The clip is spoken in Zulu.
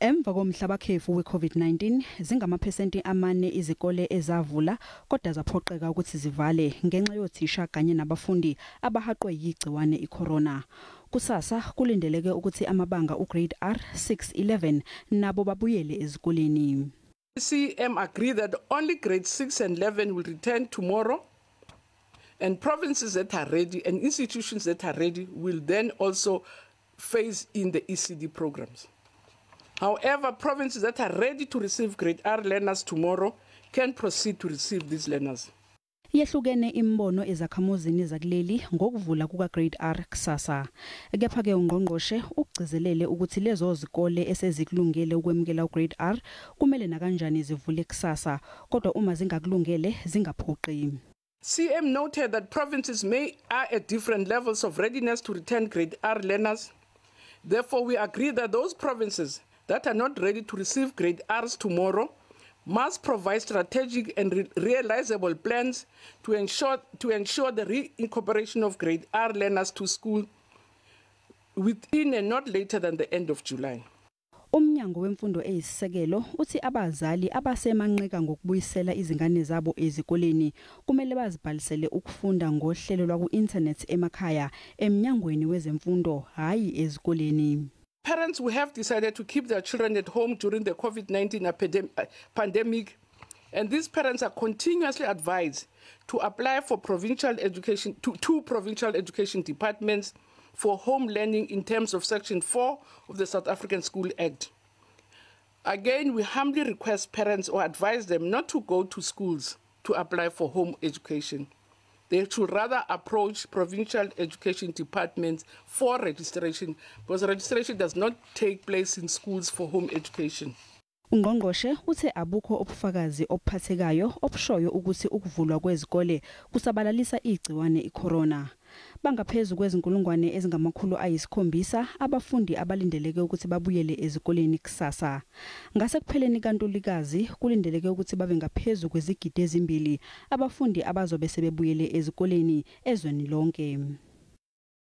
Emva komhlabakhefu we-COVID-19 zingamaphesenti amane izikole ezavula kodwa zaphoqeka ukuthi zivale ngenxa yothisha kanye nabafundi abahaqwe yigciwane icorona. Kusasa kulindeleke ukuthi amabanga ugrade R 6-11 nabo babuyele ezikoleni. CM agreed that only grade 6 and 11 will return tomorrow, and provinces that are ready and institutions that are ready will then also phase in the ECD programs. However, provinces that are ready to receive grade R learners tomorrow can proceed to receive these learners. Yehlukene imbono ezakhamuzini zakuleli ngokuvula kuka grade R kusasa. Kepha ke ungqongqoshe ukugcizelele ukuthi lezo zikole esezikulungele ukwemukela ugrade R kumele na kanjani zivule kusasa kodwa uma zingakulungele zingaphoqi. CM noted that provinces are at different levels of readiness to return grade R learners. Therefore, we agree that those provinces that are not ready to receive grade Rs tomorrow must provide strategic and realizable plans to ensure the reincorporation of grade R learners to school within and not later than the end of July. Umnyango wemfundo eyisisekelo uthi abazali abasemanqika ngokubuyisela izingane zabo ezikoleni kumele bazibhalisele ukufunda ngohlelo lwaku-internet emakhaya emnyangweni wezemfundo hayi ezikoleni. Parents who have decided to keep their children at home during the COVID-19 pandemic, and these parents are continuously advised to apply for provincial education to provincial education departments for home learning in terms of Section 4 of the South African School Act. Again, we humbly request parents or advise them not to go to schools to apply for home education. They should rather approach provincial education departments for registration, because registration does not take place in schools for home education. Ungqongqoshe uthe abukho obufakazi obuphathekayo obushoyo ukuthi ukuvulwa kwezikole kusabalalisa igciwane icorona. Bangaphezulu kwezinkulungwane ezingama-700 abafundi abalindeleke ukuthi babuyele ezikoleni kusasa. Ngase kupheleni kaNtulikazi kulindeleke ukuthi babe ngaphezulu kwezigidi 2 abafundi abazobe sebebuyele ezikoleni ezweni lonke.